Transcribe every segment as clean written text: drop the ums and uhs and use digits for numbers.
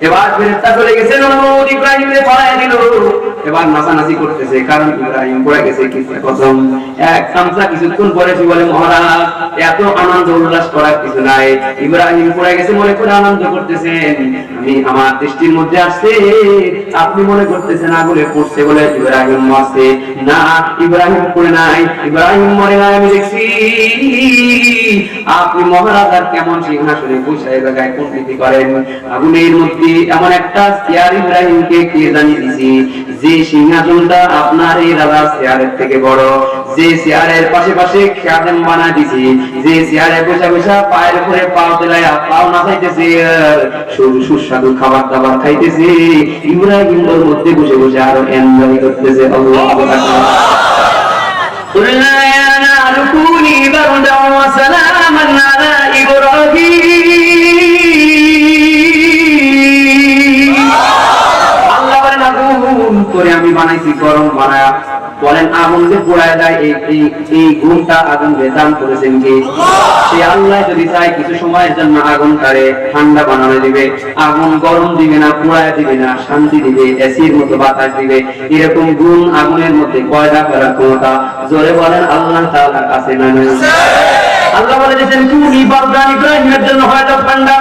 এবার ফেরেশতা চলে গেছে, নমরুদ ইব্রাহিমকে পড়ায় দিল। এবার নাচানাচি করতেছে, কারণ ইব্রাহিম পড়ে গেছে কিসে কসম। এক সামসা কিছুক্ষণ পরে সে বলে, মহারাজ এত আনন্দ উল্লাস করার কিছু নাই, ইব্রাহিম পড়ে গেছে মনে করে আনন্দ করতেছেন, আমি আমার দৃষ্টির মধ্যে আসছে আপনি মনে করতেছেন আগুনে পড়ছে বলে ইব্রাহিম মরছে। না, ইব্রাহিম পড়ে নাই, ইব্রাহিম মরে নাই, আমি দেখছি আপনি মহারাজ আর কেমন সিংহাসনে বসে এই জায়গায় কুণ্ঠিত করেন। আগুনের মধ্যে এমন একটা চেয়ার ইব্রাহিমকে কে জানিয়ে দিছি, যে সিংহাসনটা আপনার এই রাজার চেয়ারের থেকে বড়, যে চেয়ারের পাশে পাশে খাদেম বানায় দিছি, যে চেয়ারে বসে বসে পায়ের উপরে পাও দিলাইয়া পাও নাচাইতেছে, সুস্বাদু খাবার দাবার খাইতেছে, ইব্রাহিম ওর মধ্যে বসে বসে আরো এনজয় করতেছে। আল্লাহু আকবার। قلنا يا نار كوني بردا وسلاما على إبراهيم। আল্লাহ বলেন আগুন করে আমি বানাইছি গরম বানায়া, বলেন আগুন যে পোড়ায় যায় এই গুণটা আগুন দান করেছেন কে? সে আল্লাহ যদি চায় কিছু সময়ের জন্য আগুন তারে ঠান্ডা বানানো দিবে, আগুন গরম দিবে না, পোড়ায় দিবে না, শান্তি দিবে, এসির মতো বাতাস দিবে। এরকম গুণ আগুনের মধ্যে পয়দা করার ক্ষমতা জোরে বলেন আল্লাহ তাআলার কাছে না? আল্লাহ বলে দিয়েছেন কুনি বারদান, ইব্রাহিমের জন্য হয় তো ঠান্ডা।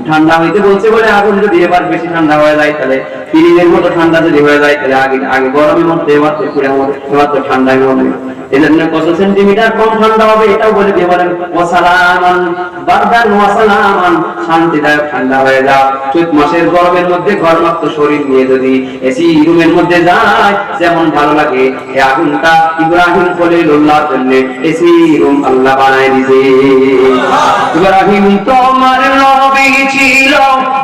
ঠান্ডা হইতে বলছে বলে আগুন যদি এবার বেশি ঠান্ডা হয়ে যায়, তাহলে ফ্রিজের মতো ঠান্ডা যদি হয়ে যায়, তাহলে আগে গরমের মধ্যে এবার তো পুরো এবার তো ঠান্ডার মধ্যে, এই জন্য কত সেন্টিমিটার কম ঠান্ডা হবে এটাও বলে দিয়ে বলেন ওয়াসালামান বারদান ওয়াসালামান, শান্তিদায়ক ঠান্ডা হয়ে যাও। চৈত মাসের গরমের মধ্যে ঘরমাক্ত শরীর নিয়ে যদি এসি রুমের মধ্যে যায় যেমন ভালো লাগে, এই আগুনটা ইব্রাহিম খলিলুল্লাহর জন্য এসি রুম আল্লাহ বানায় দিয়েছে। ইব্রাহিম তোমার নবী ছিল,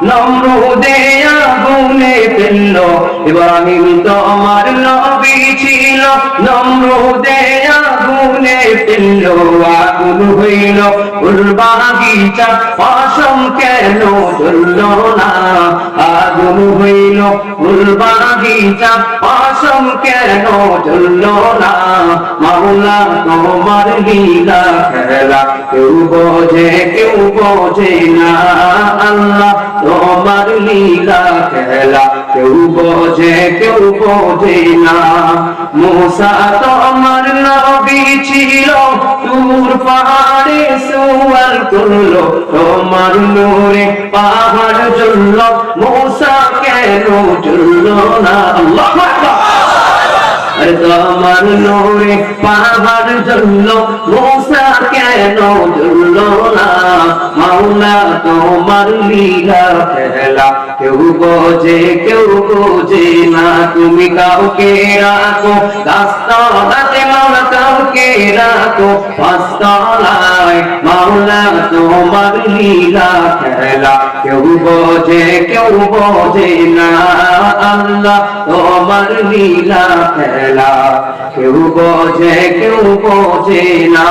নমরুদে আগুনে ফেললো। ইব্রাহিম তোমার নবী ছিল, নমরুদে আগুনে ফেললো। আগুন হইল ফুল বাগিচা, পশম কেন জ্বললো না? আগুন হইল ফুল বাগিচা, পশম কেন জ্বললো না? মাওলা তোমার লীলা খেলা কেউ বোঝে কেউ বোঝে না, আল্লাহ তোমার লীলা খেলা কেউ বোঝে কেউ বোঝে না। মুসা তোমার নবী ছিল, তুর পাহাড়ে সুয়াল করলো, তোমার নূরে পাহাড় জ্বললো, মুসা কেন জ্বললো না? আল্লাহু আকবার। আরে তোমার নূরে পাহাড় জ্বললো, মুসা কেন জ্বললো না? মাওলা তোমার লীলা খেলা কেউ বোঝে কেউ বোঝে না। তুমি কাউকে রাখো গাছতলাতে, মাওলা কাউকে রাখো পাঁচতলায়, মাওলা তোমার লীলা খেলা কেউ বোঝে কেউ বোঝে না, আল্লাহ তোমার লীলা খেলা কেউ বোঝে কেউ বোঝে না।